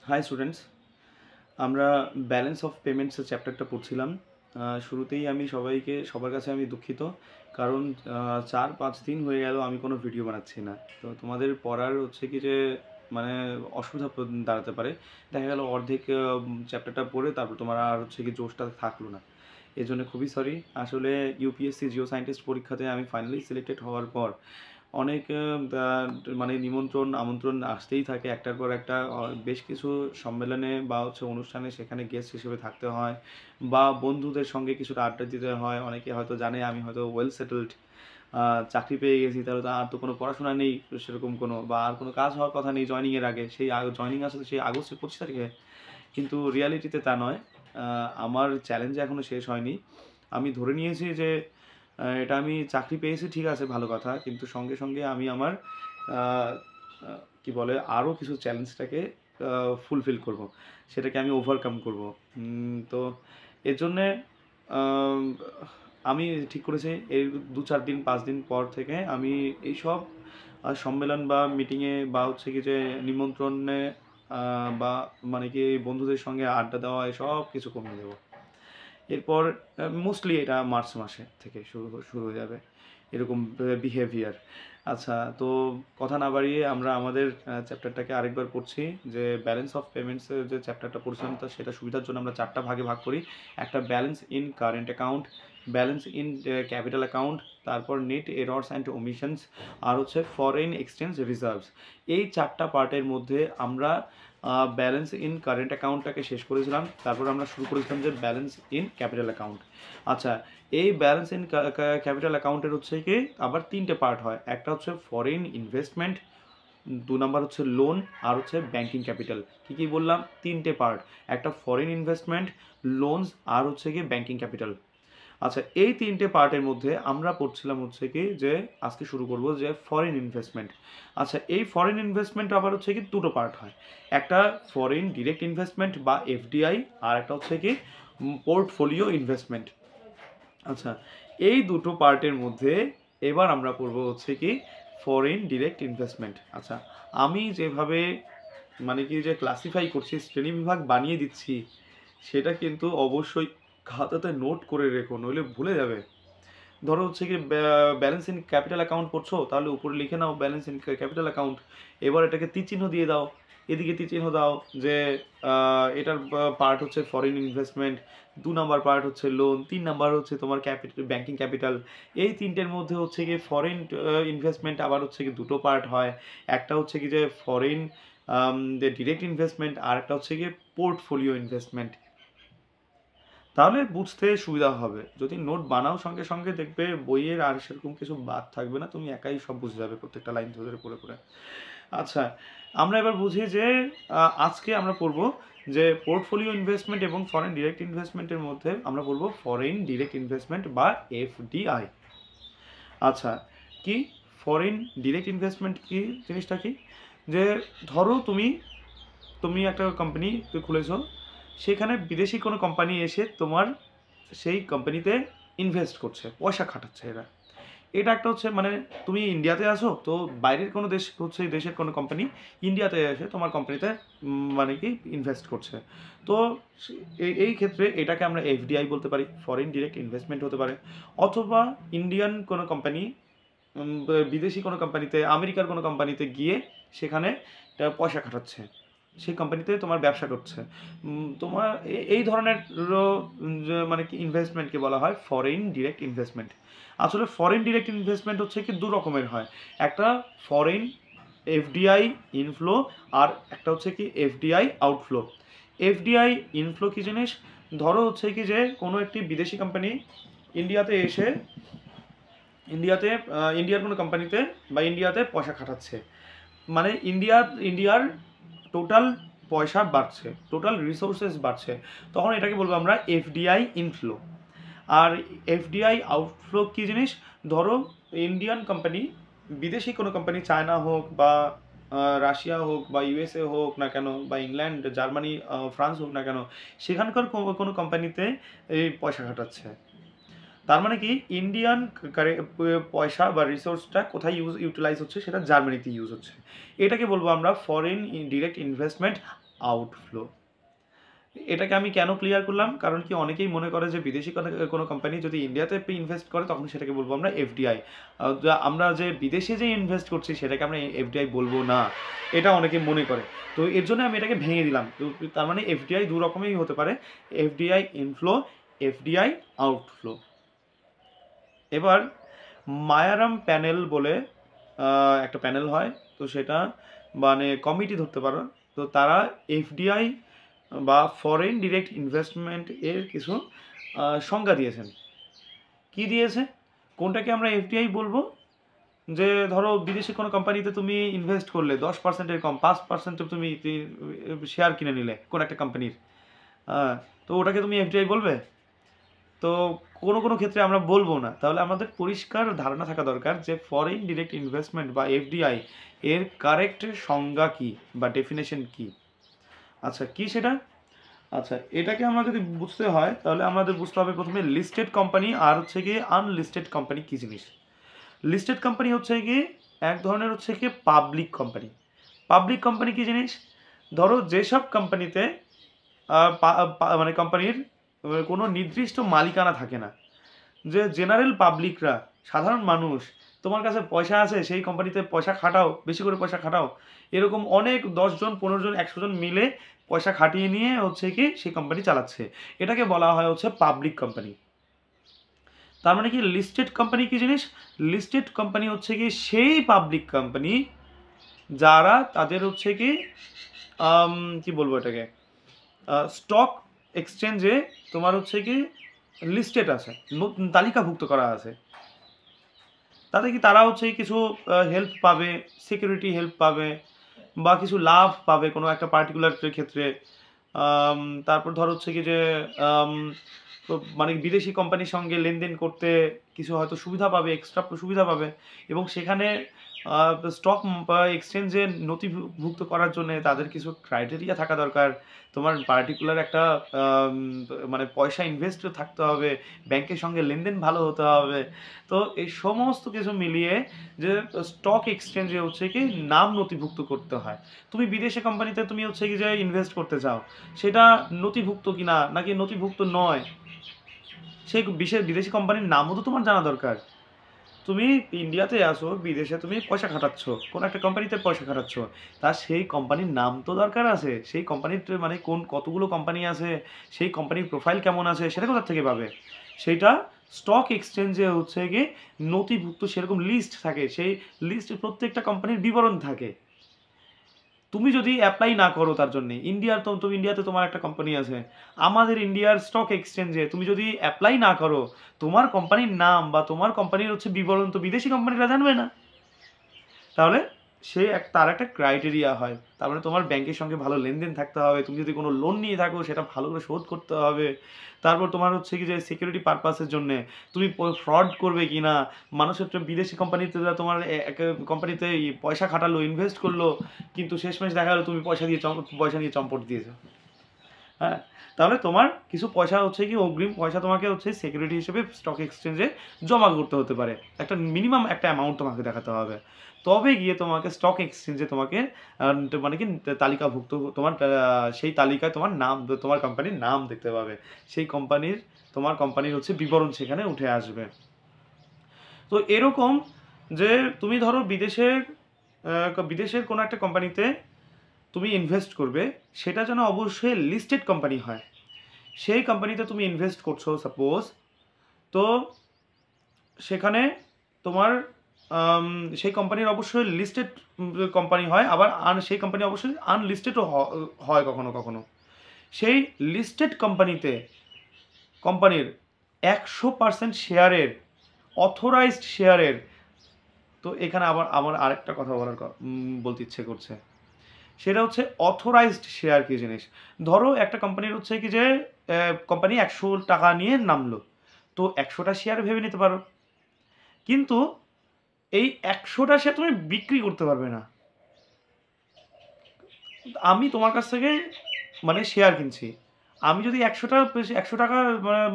High students, আমরা balance of পেমেন্টসের চ্যাপ্টারটা পড়ছিলাম। শুরুতেই আমি সবার কাছে আমি দুঃখিত, কারণ 4-5 দিন হয়ে গেল আমি কোনো ভিডিও বানাচ্ছি না। তো তোমাদের পড়ার হচ্ছে কি যে মানে অসুবিধা দাঁড়াতে পারে। দেখা গেল অর্ধেক চ্যাপ্টারটা পড়ে তারপর তোমার আর হচ্ছে কি জোশটা থাকলো না। এর জন্য খুবই সরি। আসলে ইউপিএসসি জিও সায়েন্টিস্ট পরীক্ষাতে আমি ফাইনালি সিলেক্টেড হওয়ার পর অনেক মানে নিমন্ত্রণ আমন্ত্রণ আসতেই থাকে একটার পর একটা। বেশ কিছু সম্মেলনে বা হচ্ছে অনুষ্ঠানে সেখানে গেস্ট হিসেবে থাকতে হয়, বা বন্ধুদের সঙ্গে কিছুটা আড্ডা দিতে হয়। অনেকে হয়তো জানে আমি হয়তো ওয়েল সেটেলড, চাকরি পেয়ে গেছি, তাহলে তো আর তো কোনো পড়াশোনা নেই সেরকম কোনো, বা আর কোনো কাজ হওয়ার কথা নেই জয়নিংয়ের আগে। সেই জয়নিং আসলে সেই আগস্টের 25 তারিখে, কিন্তু রিয়ালিটিতে তা নয়। আমার চ্যালেঞ্জ এখনও শেষ হয়নি। আমি ধরে নিয়েছি যে এটা আমি চাকরি পেয়েছি, ঠিক আছে, ভালো কথা, কিন্তু সঙ্গে সঙ্গে আমি আমার কি বলে আরও কিছু চ্যালেঞ্জটাকে ফুলফিল করব, সেটাকে আমি ওভারকাম করব। তো এর জন্যে আম, আমি ঠিক করেছি এই 2-4 দিন 5 দিন পর থেকে আমি এইসব সম্মেলন বা মিটিংয়ে বা হচ্ছে কি যে নিমন্ত্রণে বা মানে কি বন্ধুদের সঙ্গে আড্ডা দেওয়া এসব কিছু কমিয়ে দেবো। এরপর মোস্টলি এটা মার্চ মাসে থেকে শুরু হয়ে যাবে এরকম বিহেভিয়ার। আচ্ছা, তো কথা না বাড়িয়ে আমরা আমাদের চ্যাপ্টারটাকে আরেকবার পড়ছি। যে ব্যালেন্স অফ পেমেন্টসের যে চ্যাপ্টারটা পড়ছিলাম, তা সেটা সুবিধার জন্য আমরা 4টা ভাগে ভাগ করি। একটা balance in current account, balance in capital account, তারপর নেট এরর্স অ্যান্ড ওমিশনস, আর হচ্ছে ফরেন এক্সচেঞ্জ রিজার্ভস। এই 4টা পার্টের মধ্যে আমরা ব্যালেন্স ইন কারেন্ট অ্যাকাউন্টটাকে শেষ করেছিলাম। তারপর আমরা শুরু করেছিলাম যে ব্যালেন্স ইন ক্যাপিটাল অ্যাকাউন্ট। আচ্ছা, এই ব্যালেন্স ইন ক্যাপিটাল অ্যাকাউন্টের হচ্ছে কি আবার 3টে পার্ট হয়। একটা হচ্ছে ফরেন ইনভেস্টমেন্ট, 2 নাম্বার হচ্ছে লোন, আর হচ্ছে ব্যাংকিং ক্যাপিটাল। কী বললাম? 3টে পার্ট। একটা ফরেন ইনভেস্টমেন্ট, লোনস, আর হচ্ছে কি ব্যাংকিং ক্যাপিটাল। আচ্ছা, এই 3টে পার্টের মধ্যে আমরা পড়ছিলাম হচ্ছে কি যে আজকে শুরু করব যে ফরেন ইনভেস্টমেন্ট। আচ্ছা, এই ফরেন ইনভেস্টমেন্ট আবার হচ্ছে কি দুটো পার্ট হয়। একটা ফরেন ডিরেক্ট ইনভেস্টমেন্ট বা এফডিআই, আর একটা হচ্ছে কি পোর্টফোলিও ইনভেস্টমেন্ট। আচ্ছা, এই দুটো পার্টের মধ্যে এবার আমরা পড়ব হচ্ছে কি ফরেন ডিরেক্ট ইনভেস্টমেন্ট। আচ্ছা, আমি যেভাবে মানে কি যে ক্লাসিফাই করছি, শ্রেণীবিভাগ বানিয়ে দিচ্ছি, সেটা কিন্তু অবশ্যই খাতাতে নোট করে রেখো, নইলে ভুলে যাবে। ধরো হচ্ছে কি ব্যালেন্স ইন ক্যাপিটাল অ্যাকাউন্ট পড়ছো, তাহলে উপরে লিখে নাও ব্যালেন্স ইন ক্যাপিটাল অ্যাকাউন্ট। এবার এটাকে তীরচিহ্ন দিয়ে দাও, এদিকে তীরচিহ্ন দাও যে এটার পার্ট হচ্ছে ফরেন ইনভেস্টমেন্ট, 2 নাম্বার পার্ট হচ্ছে লোন, 3 নাম্বার হচ্ছে তোমার ক্যাপিটাল ব্যাংকিং ক্যাপিটাল। এই তিনটের মধ্যে হচ্ছে কি ফরেন ইনভেস্টমেন্ট আবার হচ্ছে কি দুটো পার্ট হয়। একটা হচ্ছে কি যে ফরেন ডিরেক্ট ইনভেস্টমেন্ট, আর একটা হচ্ছে কি পোর্টফোলিও ইনভেস্টমেন্ট। তাহলে বুঝতে সুবিধা হবে। যদি নোট বানাও সঙ্গে সঙ্গে, দেখবে বইয়ের আর সেরকম কিছু বাদ থাকবে না, তুমি একাই সব বুঝে যাবে প্রত্যেকটা লাইন ধরে পড়ে পড়ে। আচ্ছা, আমরা এবার বুঝি যে আজকে আমরা পড়ব যে পোর্টফোলিও ইনভেস্টমেন্ট এবং ফরেন ডিরেক্ট ইনভেস্টমেন্টের মধ্যে আমরা পড়ব ফরেন ডিরেক্ট ইনভেস্টমেন্ট বা এফডিআই। আচ্ছা, কি ফরেন ডিরেক্ট ইনভেস্টমেন্ট কি জিনিসটা? কি যে ধরো তুমি তুমি একটা কোম্পানি খুলেছো, সেখানে বিদেশি কোনো কোম্পানি এসে তোমার সেই কোম্পানিতে ইনভেস্ট করছে, পয়সা খাটাচ্ছে এরা। এটা একটা হচ্ছে মানে তুমি ইন্ডিয়াতে আসো, তো বাইরের কোনো দেশ হচ্ছে দেশের কোনো কোম্পানি ইন্ডিয়াতে এসে তোমার কোম্পানিতে মানে কি ইনভেস্ট করছে। তো এই ক্ষেত্রে এটাকে আমরা এফডিআই বলতে পারি, ফরেন ডিরেক্ট ইনভেস্টমেন্ট হতে পারে। অথবা ইন্ডিয়ান কোনো কোম্পানি বিদেশি কোনো কোম্পানিতে, আমেরিকার কোনো কোম্পানিতে গিয়ে সেখানে পয়সা খাটাচ্ছে, সেই কোম্পানিতে তোমার ব্যবসা করছে। তোমার এই ধরনের মানে কি ইনভেস্টমেন্টকে বলা হয় ফরেন ডিরেক্ট ইনভেস্টমেন্ট। আসলে ফরেন ডিরেক্ট ইনভেস্টমেন্ট হচ্ছে কি দু রকমের হয়। একটা ফরেন এফডিআই ইনফ্লো, আর একটা হচ্ছে কি এফডিআই আউটফ্লো। এফডিআই ইনফ্লো কি জিনিস? ধরো হচ্ছে কি যে কোনো একটি বিদেশি কোম্পানি ইন্ডিয়াতে এসে ইন্ডিয়ার কোনো কোম্পানিতে বা ইন্ডিয়াতে পয়সা খাটাচ্ছে, মানে ইন্ডিয়ার টোটাল পয়সা বাড়ছে, টোটাল রিসোর্সেস বাড়ছে, তখন এটাকে বলবো আমরা এফডিআই ইনফ্লো। আর এফডিআই আউটফ্লো কী জিনিস? ধরো ইন্ডিয়ান কোম্পানি বিদেশি কোনো কোম্পানি, চায়না হোক বা রাশিয়া হোক বা ইউএসএ হোক না কেন, বা ইংল্যান্ড, জার্মানি, ফ্রান্স হোক না কেন, সেখানকার কোনো কোম্পানিতে এই পয়সা খাটাচ্ছে। তার মানে কি ইন্ডিয়ান পয়সা বা রিসোর্সটা কোথায় ইউটিলাইজ হচ্ছে? সেটা জার্মানিতে ইউজ হচ্ছে। এটাকে বলবো আমরা ফরেন ডিরেক্ট ইনভেস্টমেন্ট আউটফ্লো। এটাকে আমি কেন ক্লিয়ার করলাম, কারণ কি অনেকেই মনে করে যে বিদেশি কোনো কোম্পানি যদি ইন্ডিয়াতে ইনভেস্ট করে তখন সেটাকে বলবো আমরা এফডিআই। আমরা যে বিদেশে যে ইনভেস্ট করছি সেটাকে আমরা এফডিআই বলবো না, এটা অনেকে মনে করে। তো এর জন্য আমি এটাকে ভেঙে দিলাম। তো তার মানে এফডিআই দু রকমেরই হতে পারে, এফডিআই ইনফ্লো, এফডিআই আউটফ্লো। এবার মায়ারাম প্যানেল বলে একটা প্যানেল হয়, তো সেটা মানে কমিটি ধরতে পারো, তো তারা এফডিআই বা ফরেন ডিরেক্ট ইনভেস্টমেন্ট এর কিছু সংজ্ঞা দিয়েছেন। কি দিয়েছে? কোনটাকে আমরা এফডিআই বলবো? যে ধরো বিদেশি কোনো কোম্পানিতে তুমি ইনভেস্ট করলে 10%-এর কম, 5% তুমি শেয়ার কিনে নিলে কোন একটা কোম্পানির, তো ওটাকে তুমি এফডিআই বলবে? তো কোনো কোনো ক্ষেত্রে আমরা বলবো না। তাহলে আমাদের পরিষ্কার ধারণা থাকা দরকার যে ফরেন ডিরেক্ট ইনভেস্টমেন্ট বা এফডিআই এর কারেক্ট সংজ্ঞা কি বা ডেফিনেশন কি। আচ্ছা, কি সেটা? আচ্ছা, এটাকে আমরা যদি বুঝতে হয় তাহলে আমাদের বুঝতে হবে প্রথমে লিস্টেড কোম্পানি আর হচ্ছে গিয়ে আনলিস্টেড কোম্পানি কী জিনিস। লিস্টেড কোম্পানি হচ্ছে গিয়ে এক ধরনের হচ্ছে গিয়ে পাবলিক কোম্পানি। পাবলিক কোম্পানি কী জিনিস? ধরো যেসব কোম্পানিতে মানে কোম্পানির কোনো নির্দিষ্ট মালিকানা থাকে না, যে জেনারেল পাবলিকরা, সাধারণ মানুষ, তোমার কাছে পয়সা আছে সেই কোম্পানিতে পয়সা খাটাও, বেশি করে পয়সা খাটাও, এরকম অনেক 10 জন 15 জন 100 জন মিলে পয়সা খাটিয়ে নিয়ে হচ্ছে কি সেই কোম্পানি চালাচ্ছে, এটাকে বলা হয় হচ্ছে পাবলিক কোম্পানি। তার মানে কি লিস্টেড কোম্পানি কি জিনিস? লিস্টেড কোম্পানি হচ্ছে কি সেই পাবলিক কোম্পানি যারা তাদের হচ্ছে কি কি বলবো এটাকে, স্টক এক্সচেঞ্জে তোমার হচ্ছে কি লিস্টেড আছে, তালিকাভুক্ত করা আছে। তাতে কি তারা হচ্ছে কিছু হেল্প পাবে, সিকিউরিটি হেল্প পাবে বা কিছু লাভ পাবে কোনো একটা পার্টিকুলার ক্ষেত্রে। তারপর ধর হচ্ছে কি যে মানে বিদেশি কোম্পানির সঙ্গে লেনদেন করতে কিছু হয়তো সুবিধা পাবে, এক্সট্রা সুবিধা পাবে, এবং সেখানে স্টক এক্সচেঞ্জে নথিভুক্ত করার জন্য তাদের কিছু ক্রাইটেরিয়া থাকা দরকার। তোমার পার্টিকুলার একটা মানে পয়সা ইনভেস্ট থাকতে হবে, ব্যাংকের সঙ্গে লেনদেন ভালো হতে হবে। তো এই সমস্ত কিছু মিলিয়ে যে স্টক এক্সচেঞ্জে হচ্ছে কি নাম নথিভুক্ত করতে হয়। তুমি বিদেশি কোম্পানিতে তুমি হচ্ছে কি যে ইনভেস্ট করতে চাও, সেটা নথিভুক্ত কিনা নাকি নথিভুক্ত নয়, সেই বিদেশি কোম্পানির নামও তো তোমার জানা দরকার। তুমি ইন্ডিয়াতে আসো, বিদেশে তুমি পয়সা খাটাচ্ছ, কোনো একটা কোম্পানিতে পয়সা খাটাচ্ছ, তার সেই কোম্পানির নাম তো দরকার আছে। সেই কোম্পানির মানে কতগুলো কোম্পানি আছে, সেই কোম্পানির প্রোফাইল কেমন আছে, সেটা কোথা থেকে পাবে? সেইটা স্টক এক্সচেঞ্জে হচ্ছে গিয়ে নথিভুক্ত সেরকম লিস্ট থাকে, সেই লিস্টে প্রত্যেকটা কোম্পানির বিবরণ থাকে। তুমি যদি অ্যাপ্লাই না করো তার জন্যে, তুমি ইন্ডিয়াতে তোমার একটা কোম্পানি আছে, আমাদের ইন্ডিয়ার স্টক এক্সচেঞ্জে তুমি যদি অ্যাপ্লাই না করো, তোমার কোম্পানির নাম বা তোমার কোম্পানির হচ্ছে বিবরণ তো বিদেশি কোম্পানিরা জানবে না। তাহলে তার একটা ক্রাইটেরিয়া হয়। তার মানে তোমার ব্যাংকের সঙ্গে ভালো লেনদেন থাকতে হবে, তুমি যদি কোনো লোন নিয়ে থাকো সেটা ভালো করে শোধ করতে হবে। তারপর তোমার হচ্ছে কি যে সিকিউরিটি পারপাসের জন্যে তুমি ফ্রড করবে কি না, মানুষের বিদেশি কোম্পানিতে তোমার কোম্পানিতে পয়সা খাটালো, ইনভেস্ট করলো, কিন্তু শেষমেশ দেখা গেলো তুমি পয়সা নিয়ে চম্পট দিয়েছো। হ্যাঁ, তাহলে তোমার কিছু পয়সা হচ্ছে কি অগ্রিম পয়সা তোমাকে হচ্ছে সিকিউরিটি হিসেবে স্টক এক্সচেঞ্জে জমা করতে হতে পারে, একটা মিনিমাম একটা অ্যামাউন্ট তোমাকে দেখাতে হবে, তবে গিয়ে তোমাকে স্টক এক্সচেঞ্জে তোমাকে মানে কি তালিকাভুক্ত, তোমার সেই তালিকায় তোমার নাম, তোমার কোম্পানির নাম দেখতে পাবে, সেই কোম্পানির তোমার কোম্পানির হচ্ছে বিবরণ সেখানে উঠে আসবে। তো এরকম যে তুমি ধরো বিদেশের কোনো একটা কোম্পানিতে তুমি ইনভেস্ট করবে, সেটা যেন অবশ্যই লিস্টেড কোম্পানি হয়। সেই কোম্পানিতে তুমি ইনভেস্ট করছো সাপোজ, তো সেখানে তোমার সেই কোম্পানির অবশ্যই লিস্টেড কোম্পানি হয়, আবার সেই কোম্পানি অবশ্যই আনলিস্টেডও হয় কখনো কখনো। সেই লিস্টেড কোম্পানির 100% শেয়ারের, অথরাইজড শেয়ারের, তো এখানে আবার আমার আরেকটা কথা বলতে ইচ্ছে করছে, সেটা হচ্ছে অথরাইজড শেয়ার কি জিনিস। ধরো একটা কোম্পানির হচ্ছে কি যে কোম্পানি 100 টাকা নিয়ে নামলো, তো 100টা শেয়ার ভেবে নিতে পারো, কিন্তু এই 100টা শেয়ার তুমি বিক্রি করতে পারবে না। আমি তোমার কাছ থেকে মানে শেয়ার কিনছি, আমি যদি 100 টাকা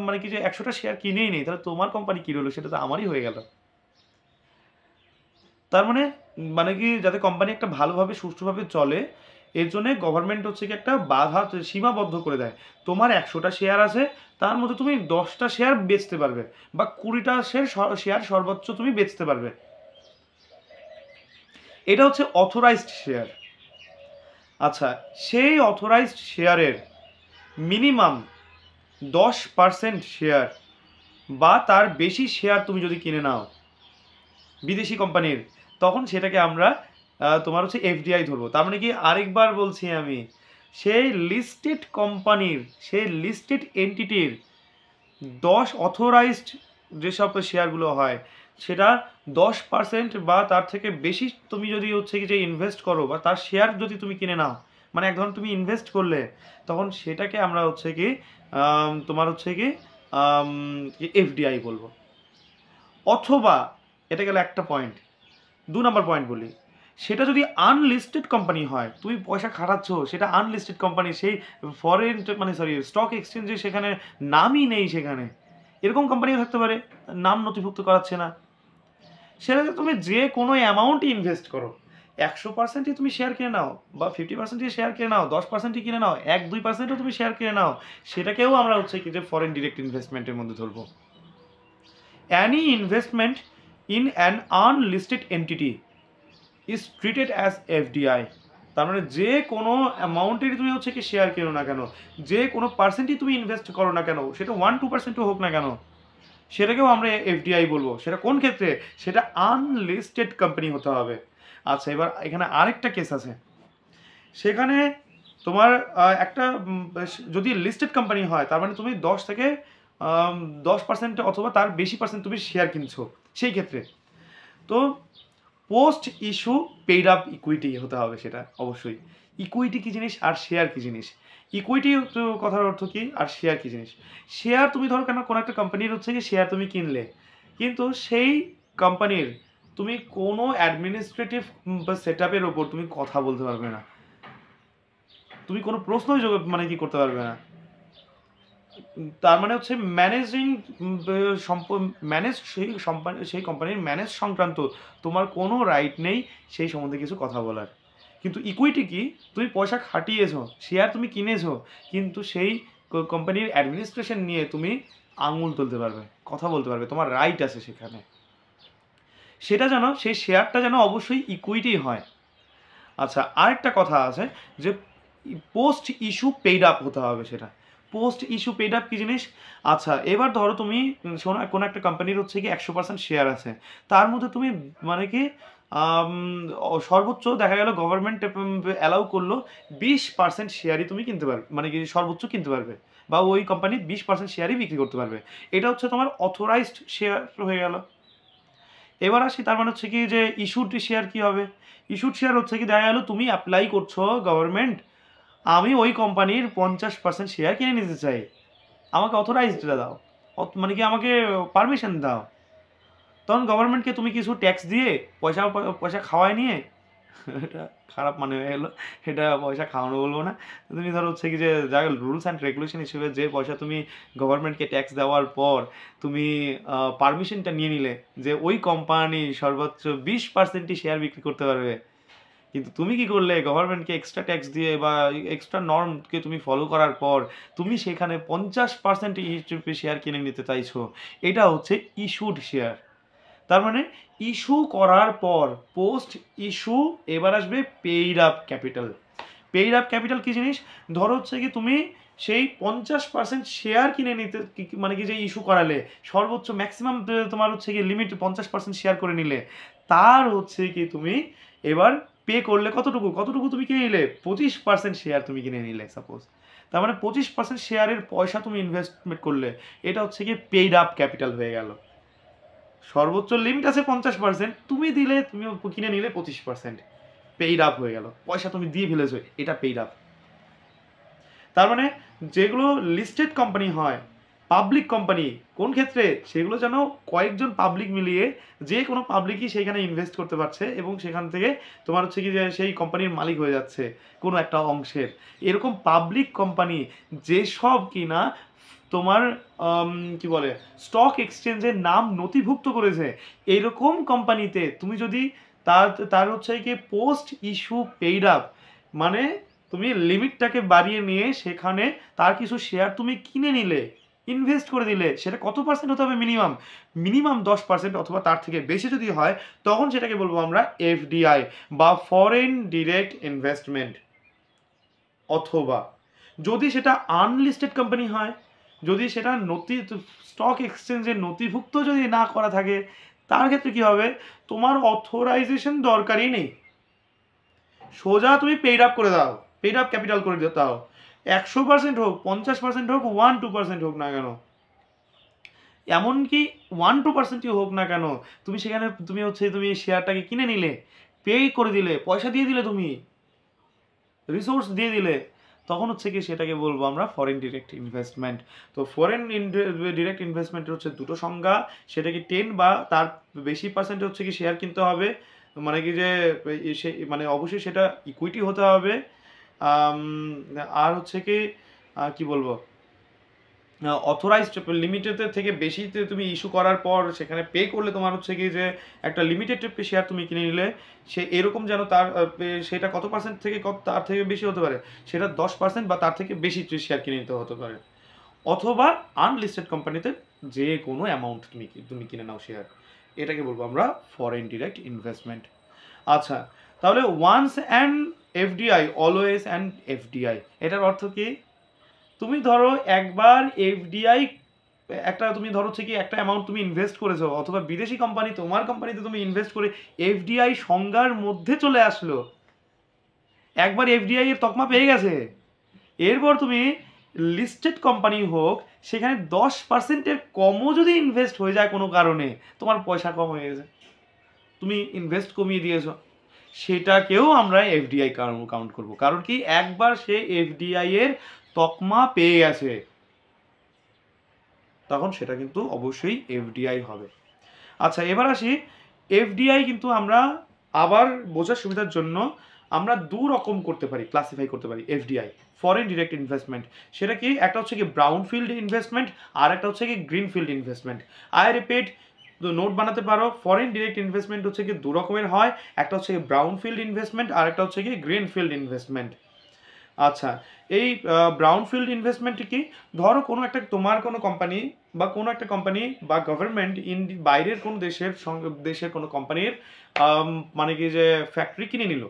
মানে কি যে 100টা শেয়ার কিনেই নেই, তাহলে তোমার কোম্পানি কী হলো, সেটা তো আমারই হয়ে গেল। তার মানে কি যাতে কোম্পানি একটা ভালোভাবে সুষ্ঠুভাবে চলে এর জন্য গভর্নমেন্ট হচ্ছে কি একটা বাধা সীমাবদ্ধ করে দেয়, তোমার 100টা শেয়ার আছে, তার মধ্যে তুমি 10টা শেয়ার বেচতে পারবে বা 20টা শেয়ার সর্বোচ্চ তুমি বেচতে পারবে। এটা হচ্ছে অথরাইজড শেয়ার। আচ্ছা, সেই অথরাইজড শেয়ারের মিনিমাম 10% শেয়ার বা তার বেশি শেয়ার তুমি যদি কিনে নাও বিদেশি কোম্পানির, তখন সেটাকে আমরা তোমার হচ্ছে এফডিআই ধরবো। তার মানে কি, আরেকবার বলছি আমি, সেই লিস্টেড কোম্পানির, সেই লিস্টেড এন্টিটির 10 অথরাইজড যেসব শেয়ারগুলো হয় সেটা 10% বা তার থেকে বেশি তুমি যদি হচ্ছে কি যে ইনভেস্ট করো বা তার শেয়ার যদি তুমি কিনে নাও, মানে এক ধরনের তুমি ইনভেস্ট করলে, তখন সেটাকে আমরা হচ্ছে কি তোমার হচ্ছে কি এফডিআই বলবো। অথবা এটা গেল একটা পয়েন্ট। 2 নম্বর পয়েন্ট বলি, সেটা যদি আনলিস্টেড কোম্পানি হয়, তুমি পয়সা খাটাচ্ছ, সেটা আনলিস্টেড কোম্পানি, সেই ফরেন মানে স্টক এক্সচেঞ্জে সেখানে নামই নেই, সেখানে এরকম কোম্পানিও থাকতে পারে, নাম নথিভুক্ত করাচ্ছে না, সেটাতে তুমি যে কোনো অ্যামাউন্টই ইনভেস্ট করো, 100%ই তুমি শেয়ার কিনে নাও বা 50%ই শেয়ার কিনে নাও, 10%ই কিনে নাও, 1-2%ও তুমি শেয়ার কিনে নাও, সেটাকেও আমরা হচ্ছে কি যে ফরেন ডিরেক্ট ইনভেস্টমেন্টের মধ্যে ধরবো। Any investment in an unlisted entity is treated as FDI. তার মানে যে কোনো অ্যামাউন্টেরই তুমি হচ্ছে কি শেয়ার কেনো না কেন, যে কোনো পার্সেন্টই তুমি ইনভেস্ট করো না কেন, সেটা 1-2%ও হোক না কেন, সেটাকেও আমরা এফডিআই বলবো। সেটা কোন ক্ষেত্রে? সেটা আনলিস্টেড কোম্পানি হতে হবে। আচ্ছা, এবার এখানে আরেকটা কেস আছে, সেখানে তোমার একটা যদি লিস্টেড কোম্পানি হয়, তার মানে তুমি 10% অথবা তার বেশি পার্সেন্ট তুমি শেয়ার কিনছো, সেই ক্ষেত্রে তো post issue paid up equity হতে হবে সেটা অবশ্যই। ইকুইটি কী জিনিস আর শেয়ার কী জিনিস? ইকুইটি কথার অর্থ কী আর শেয়ার কী জিনিস? শেয়ার তুমি ধরো কেন কোনো একটা কোম্পানির হচ্ছে কি শেয়ার তুমি কিনলে, কিন্তু সেই কোম্পানির তুমি কোনো অ্যাডমিনিস্ট্রেটিভ বা সেট আপের ওপর তুমি কথা বলতে পারবে না, তুমি কোনো প্রশ্নই মানে কি করতে পারবে না। তার মানে হচ্ছে সেই কোম্পানির ম্যানেজ সংক্রান্ত তোমার কোনো রাইট নেই সেই সম্বন্ধে কিছু কথা বলার। কিন্তু ইকুইটি কি, তুমি পয়সা খাটিয়েছো, শেয়ার তুমি কিনেছো, কিন্তু সেই কোম্পানির অ্যাডমিনিস্ট্রেশন নিয়ে তুমি আঙুল তুলতে পারবে, কথা বলতে পারবে, তোমার রাইট আছে সেখানে। সেটা যেন, সেই শেয়ারটা যেন অবশ্যই ইকুইটি হয়। আচ্ছা, আরেকটা কথা আছে যে পোস্ট ইস্যু পেইড আপ হতে হবে সেটা। পোস্ট ইস্যু পেইড আপ কী জিনিস? আচ্ছা, এবার ধরো তুমি কোনো একটা কোম্পানির হচ্ছে কি 100% শেয়ার আছে, তার মধ্যে তুমি মানে কি সর্বোচ্চ দেখা গেল গভর্নমেন্ট অ্যালাউ করলো 20% শেয়ারই তুমি কিনতে পারবে, মানে কি সর্বোচ্চ কিনতে পারবে, বা ওই কোম্পানি 20% শেয়ারই বিক্রি করতে পারবে। এটা হচ্ছে তোমার অথরাইজড শেয়ার হয়ে গেল। এবার আসি, তার মানে হচ্ছে কি যে ইস্যুড শেয়ার কি হবে? ইস্যুড শেয়ার হচ্ছে কি, দেখা গেল তুমি অ্যাপ্লাই করছো গভর্নমেন্ট, আমি ওই কোম্পানির 50% শেয়ার কিনে নিতে চাই, আমাকে অথরাইজডটা দাও, মানে কি আমাকে পারমিশন দাও। তখন গভর্নমেন্টকে তুমি কিছু ট্যাক্স দিয়ে পয়সা পয়সা খাওয়ায় নিয়ে, এটা খারাপ মানে হয়ে গেলো, এটা পয়সা খাওয়ানো বলবো না, তুমি ধরো হচ্ছে কি যে যা রুলস অ্যান্ড রেগুলেশন হিসেবে যে পয়সা তুমি গভর্নমেন্টকে ট্যাক্স দেওয়ার পর তুমি পারমিশনটা নিয়ে নিলে যে ওই কোম্পানি সর্বোচ্চ 20%ই শেয়ার বিক্রি করতে পারবে, কিন্তু তুমি কি করলে, গভর্নমেন্টকে এক্সট্রা ট্যাক্স দিয়ে বা এক্সট্রা নর্মকে তুমি ফলো করার পর তুমি সেখানে 50% শেয়ার কিনে নিতে চাইছো। এটা হচ্ছে ইস্যুড শেয়ার। তার মানে ইস্যু করার পর পোস্ট ইস্যু এবার আসবে paid up capital. Paid up capital কী জিনিস? ধরো হচ্ছে কি তুমি সেই 50% শেয়ার কিনে নিতে, মানে কি যে ইস্যু করালে সর্বোচ্চ ম্যাক্সিমাম তোমার হচ্ছে কি লিমিট 50% শেয়ার করে নিলে, তার হচ্ছে কি তুমি এবার পে করলে কতটুকু তুমি কিনে নিলে, 25% শেয়ার তুমি কিনে নিলে সাপোজ। তার মানে 25% শেয়ারের পয়সা তুমি ইনভেস্টমেন্ট করলে, এটা হচ্ছে কি পেইড আপ ক্যাপিটাল হয়ে গেল। সর্বোচ্চ লিমিট আছে 50%, তুমি দিলে, তুমি কিনে নিলে 25%, পেইড আপ হয়ে গেল, পয়সা তুমি দিয়ে ফেলেছো, এটা পেইড আপ। তার মানে যেগুলো লিস্টেড কোম্পানি হয়, পাবলিক কোম্পানি, কোন ক্ষেত্রে? সেগুলো যেন কয়েকজন পাবলিক মিলিয়ে, যে কোনো পাবলিকই সেইখানে ইনভেস্ট করতে পারছে এবং সেখান থেকে তোমার হচ্ছে কি যে সেই কোম্পানির মালিক হয়ে যাচ্ছে কোনো একটা অংশের। এরকম পাবলিক কোম্পানি যেসব কিনা তোমার কি বলে স্টক এক্সচেঞ্জের নাম নথিভুক্ত করেছে, এইরকম কোম্পানিতে তুমি যদি তার হচ্ছে কি পোস্ট ইস্যু পেইড আপ, মানে তুমি লিমিটটাকে বাড়িয়ে নিয়ে সেখানে তার কিছু শেয়ার তুমি কিনে নিলে, ইনভেস্ট করে দিলে, সেটা কত পার্সেন্ট হতে হবে? মিনিমাম মিনিমাম 10% অথবা তার থেকে বেশি যদি হয় তখন সেটাকে বলবো আমরা এফডিআই বা ফরেন ডিরেক্ট ইনভেস্টমেন্ট। অথবা যদি সেটা আনলিস্টেড কোম্পানি হয়, যদি সেটা স্টক এক্সচেঞ্জে নথিভুক্ত যদি না করা থাকে, তার ক্ষেত্রে কি হবে? তোমার অথরাইজেশন দরকারই নেই, সোজা তুমি পেইড আপ করে দাও, পেইড আপ ক্যাপিটাল করে দাও। 100% হোক, 50% হোক, 1-2% হোক না কেন, এমনকি 1-2%ই হোক না কেন, তুমি সেখানে তুমি শেয়ারটাকে কিনে নিলে, পে করে দিলে, পয়সা দিয়ে দিলে, তুমি রিসোর্স দিয়ে দিলে, তখন কি সেটাকে বলবো আমরা ফরেন ডিরেক্ট ইনভেস্টমেন্ট। তো ফরেন ডিরেক্ট ইনভেস্টমেন্টের দুটো সংজ্ঞা, সেটা কি 10 বা তার বেশি পার্সেন্ট কি শেয়ার কিনতে হবে, মানে কি যে মানে অবশ্যই সেটা ইকুইটি হতে হবে, আর কি বলবো, অথরাইজড লিমিটেড থেকে বেশিতে তুমি ইস্যু করার পর সেখানে পে করলে তোমার কি যে একটা লিমিটেড শেয়ার তুমি কিনে নিলে, সে এরকম যেন তার সেটা কত পার্সেন্ট থেকে তার থেকে বেশি হতে পারে, সেটা 10% বা তার থেকে বেশি শেয়ার কিনে নিতে হতে পারে। অথবা আনলিস্টেড কোম্পানিতে যে কোনো অ্যামাউন্ট তুমি কিনে নাও শেয়ার, এটাকে বলবো আমরা ফরেন ডিরেক্ট ইনভেস্টমেন্ট। আচ্ছা, তাহলে once an FDI, always an FDI, এটার অর্থ কি? তুমি ধরো একবার এফডিআই তুমি ধরো কি একটা অ্যামাউন্ট তুমি ইনভেস্ট করেছো, অথবা বিদেশি কোম্পানি তোমার কোম্পানিতে তুমি ইনভেস্ট করে এফডিআই সংজ্ঞার মধ্যে চলে আসলো, একবার এফডিআই এর তকমা পেয়ে গেছে, এরপর তুমি লিস্টেড কোম্পানি হোক, সেখানে 10%-এর কমও যদি ইনভেস্ট হয়ে যায় কোনো কারণে, তোমার পয়সা কম হয়ে গেছে, তুমি ইনভেস্ট কমিয়ে দিয়েছো, সেটাকেও আমরা এফডিআই কাউন্ট করব। কারণ কি, একবার সে এফডিআই এর তকমা পেয়ে গেছে, তখন সেটা কিন্তু অবশ্যই এফডিআই হবে। আচ্ছা, এবার আসি, এফডিআই কিন্তু আমরা আবার বোঝার সুবিধার জন্য আমরা দু রকম করতে পারি, ক্লাসিফাই করতে পারি এফডিআই, ফরেন ডিরেক্ট ইনভেস্টমেন্ট। সেটা কি, একটা কি ব্রাউন ফিল্ড ইনভেস্টমেন্ট, আর একটা কি green field investment. I repeat, note বানাতে পারো, ফরেন ডিরেক্ট ইনভেস্টমেন্ট কি দু রকমের হয়, একটা কি ব্রাউন ফিল্ড ইনভেস্টমেন্ট, আর একটা কি গ্রিন ফিল্ড ইনভেস্টমেন্ট। আচ্ছা, এই ব্রাউন ফিল্ড ইনভেস্টমেন্ট কি, ধরো কোনো একটা তোমার কোনো কোম্পানি বা কোনো একটা কোম্পানি বা গভর্নমেন্ট বাইরের কোনো দেশের কোনো কোম্পানির মানে কি যে ফ্যাক্টরি কিনে নিল,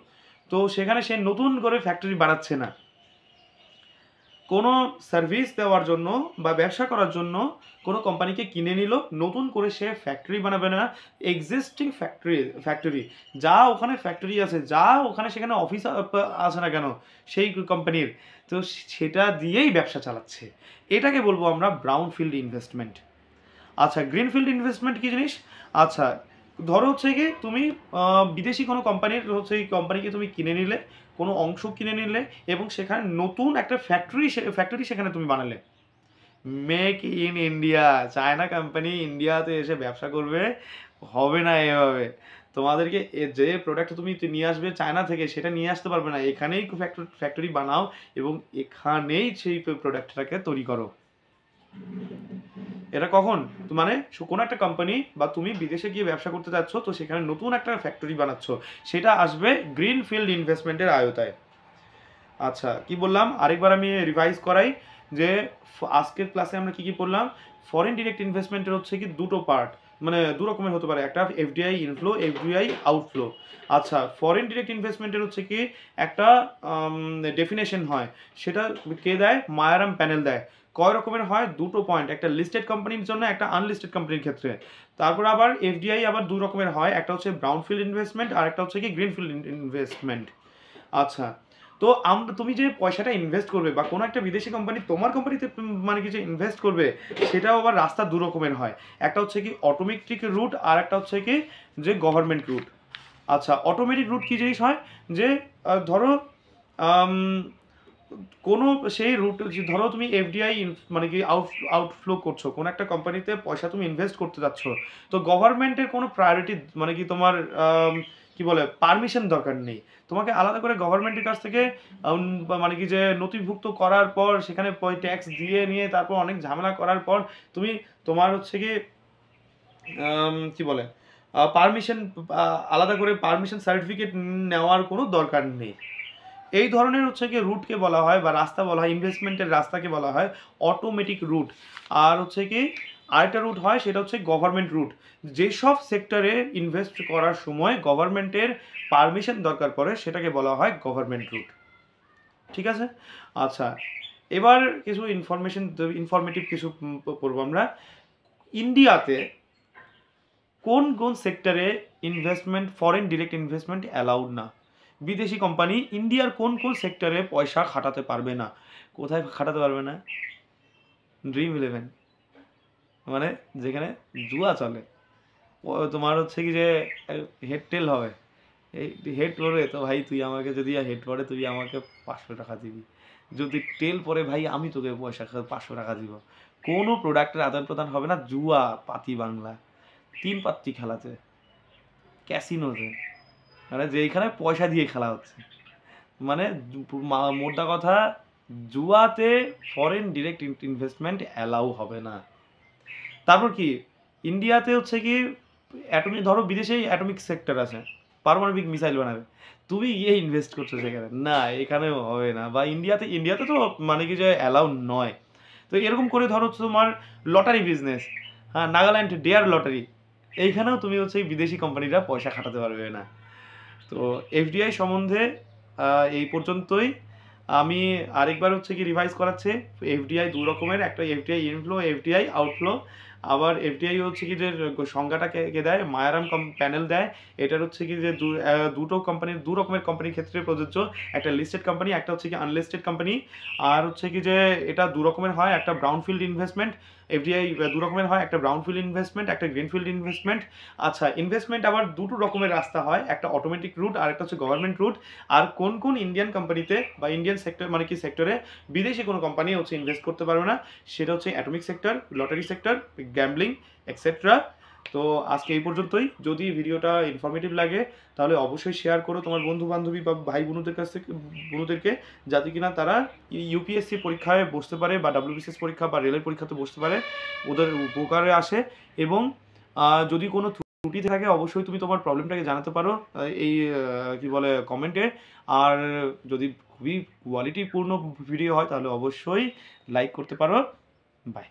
তো সেখানে সে নতুন করে ফ্যাক্টরি বানাচ্ছে না, কোনো সার্ভিস দেওয়ার জন্য বা ব্যবসা করার জন্য কোনো কোম্পানিকে কিনে নিল, নতুন করে সে ফ্যাক্টরি বানাবে না, এক্সিস্টিং ফ্যাক্টরি যা ওখানে ফ্যাক্টরি আছে, যা ওখানে সেখানে অফিস আছে না কেন সেই কোম্পানির, তো সেটা দিয়েই ব্যবসা চালাচ্ছে, এটাকে বলবো আমরা ব্রাউন ফিল্ড ইনভেস্টমেন্ট। আচ্ছা, গ্রিন ফিল্ড ইনভেস্টমেন্ট কি জিনিস? আচ্ছা, ধরো কি তুমি বিদেশি কোনো কোম্পানির কোম্পানিকে তুমি কিনে নিলে, কোনো অংশ কিনে নিলে, এবং সেখানে নতুন একটা ফ্যাক্টরি সেখানে তুমি বানালে, make in India, China company ইন্ডিয়াতে এসে ব্যবসা করবে, হবে না এভাবে, তোমাদেরকে যে প্রোডাক্ট তুমি নিয়ে আসবে চায়না থেকে, সেটা নিয়ে আসতে পারবে না, এখানেই ফ্যাক্টরি বানাও এবং এখানেই সেই প্রোডাক্টটাকে তৈরি করো। এটা কখন, মানে কোনো একটা কোম্পানি বা তুমি বিদেশে গিয়ে ব্যবসা করতে যাচ্ছ, তো সেখানে নতুন একটা ফ্যাক্টরি বানাচ্ছ, সেটা আসবে গ্রিন ফিল্ড ইনভেস্টমেন্টের আওতায়। আচ্ছা, কি বললাম আরেকবার আমি রিভাইজ করাই, যে আজকের ক্লাসে আমরা কি পড়লাম? ফরেন ডিরেক্ট ইনভেস্টমেন্টের কি দুটো পার্ট, মানে দু রকমের হতে পারে, একটা এফডিআই ইনফ্লো, এফডিআই আউটফ্লো। আচ্ছা, ফরেন ডিরেক্ট ইনভেস্টমেন্টের কি একটা ডেফিনেশন হয়, সেটা কে দেয়? মায়ারাম প্যানেল দেয়। কয় রকমের হয়? দুটো পয়েন্ট, একটা লিস্টেড কোম্পানির জন্য, একটা আনলিস্টেড কোম্পানির ক্ষেত্রে। তারপর আবার এফডিআই আবার দু রকমের হয়, একটা ব্রাউন ফিল্ড ইনভেস্টমেন্ট, আর একটা কি গ্রিন ফিল্ড ইনভেস্টমেন্ট। আচ্ছা, তো তুমি যে পয়সাটা ইনভেস্ট করবে বা কোনো একটা বিদেশি কোম্পানি তোমার কোম্পানিতে মানে কি যে ইনভেস্ট করবে, সেটাও আবার রাস্তা দু রকমের হয়, একটা কি অটোমেটিক রুট, আর একটা কি যে গভর্নমেন্ট রুট। আচ্ছা, অটোমেটিক রুট কি জিনিস হয়, যে ধরো কোনো সেই রুট, ধরো তুমি এফডিআই মানে কি আউটফ্লো করছো, কোনো একটা কোম্পানিতে পয়সা তুমি ইনভেস্ট করতে যাচ্ছ, তো গভর্নমেন্টের কোনো প্রায়োরিটি মানে কি তোমার কি বলে পারমিশন দরকার নেই, তোমাকে আলাদা করে গভর্নমেন্টের কাছ থেকে মানে কি যে নথিভুক্ত করার পর সেখানে ট্যাক্স দিয়ে নিয়ে তারপর অনেক ঝামেলা করার পর তুমি তোমার কি কি বলে পারমিশন, আলাদা করে পারমিশন সার্টিফিকেট নেওয়ার কোনো দরকার নেই। এই ধরনের হচ্ছে কি রুটকে বলা হয় বা রাস্তা বলা হয়, ইনভেস্টমেন্টের রাস্তাকে বলা হয় অটোমেটিক রুট। আর হচ্ছে কি আরেকটা রুট হয় সেটা হচ্ছে গভর্নমেন্ট রুট। যেসব সেক্টরে ইনভেস্ট করার সময় গভর্নমেন্টের পারমিশন দরকার পড়ে সেটাকে বলা হয় গভর্নমেন্ট রুট। ঠিক আছে? আচ্ছা, এবার কিছু ইনফরমেটিভ কিছু পড়বো আমরা। ইন্ডিয়াতে কোন কোন সেক্টরে investment, foreign direct investment allowed না? বিদেশি কোম্পানি ইন্ডিয়ার কোন কোন সেক্টরে পয়সা খাটাতে পারবে না? কোথায় খাটাতে পারবে না? ড্রিম ইলেভেন, মানে যেখানে জুয়া চলে। তোমার হচ্ছে কি যে হেড টেল হবে, এই হেড পড়বে তো ভাই তুই আমাকে, যদি হেড পড়ে তুই আমাকে 500 টাকা দিবি, যদি টেল পরে ভাই আমি তোকে পয়সা 500 টাকা দিব। কোনো প্রোডাক্টের আদান প্রদান হবে না, জুয়া পাতি বাংলা, 3 পাত্তি খেলাতে, ক্যাসিনোতে, মানে যেইখানে পয়সা দিয়ে খেলা হচ্ছে। মানে মোটা কথা, জুয়াতে ফরেন ডিরেক্ট ইনভেস্টমেন্ট অ্যালাউ হবে না। তারপর কি ইন্ডিয়াতে হচ্ছে কি অ্যাটমিক, ধরো বিদেশেই অ্যাটমিক সেক্টর আছে, পারমাণবিক মিসাইল বানাবে, তুমি গিয়ে ইনভেস্ট করছো সেখানে, না এখানেও হবে না। বা ইন্ডিয়াতে তো মানে কি যে অ্যালাউ নয়। তো এরকম করে ধরো হচ্ছে তোমার লটারি বিজনেস, হ্যাঁ, নাগাল্যান্ড ডেয়ার লটারি, এইখানেও তুমি হচ্ছে বিদেশি কোম্পানিরা পয়সা খাটাতে পারবে না। তো এফডিআই সম্বন্ধে এই পর্যন্তই। আমি আরেকবার হচ্ছে কি রিভাইজ করাচ্ছি। এফডিআই দু রকমের, একটা এফডিআই ইনফ্লো, এফডিআই আউটফ্লো। আবার এফডিআই হচ্ছে কি যে সংজ্ঞাটা কে দেয়, মায়ারাম প্যানেল দেয়। এটার হচ্ছে কি যে দুটো কোম্পানির, দু রকমের কোম্পানির ক্ষেত্রে প্রযোজ্য, একটা লিস্টেড কোম্পানি, একটা হচ্ছে কি আনলিস্টেড কোম্পানি। আর হচ্ছে কি যে এটা দু রকমের হয়, একটা ব্রাউনফিল্ড ইনভেস্টমেন্ট, এফডিআই দু রকমের হয়, একটা ব্রাউনফিল্ড ইনভেস্টমেন্ট, একটা গ্রিনফিল্ড ইনভেস্টমেন্ট। আচ্ছা, ইনভেস্টমেন্ট আবার দুটো রকমের রাস্তা হয়, একটা অটোমেটিক রুট আর একটা হচ্ছে গভর্নমেন্ট রুট। আর কোন কোন ইন্ডিয়ান কোম্পানিতে বা ইন্ডিয়ান সেক্টর মানে কি সেক্টরে বিদেশি কোনো কোম্পানি হচ্ছে ইনভেস্ট করতে পারবে না, সেটা হচ্ছে atomic sector, lottery sector, gambling, etcetera. তো আজকে এই পর্যন্তই। যদি ভিডিওটা ইনফরমেটিভ লাগে তাহলে অবশ্যই শেয়ার করো তোমার বন্ধু বান্ধবী বা ভাই বোনদের কাছ থেকে, বোনদেরকে, যাতে কিনা তারা ইউপিএসসি পরীক্ষায় বসতে পারে বা ডাব্লিউবিসিএস পরীক্ষা বা রেলের পরীক্ষাতে বসতে পারে, ওদের উপকারে আসে। এবং যদি কোনো ত্রুটি থাকে অবশ্যই তুমি তোমার প্রবলেমটাকে জানাতে পারো এই কি বলে কমেন্টে। আর যদি খুবই কোয়ালিটিপূর্ণ ভিডিও হয় তাহলে অবশ্যই লাইক করতে পারো। বাই।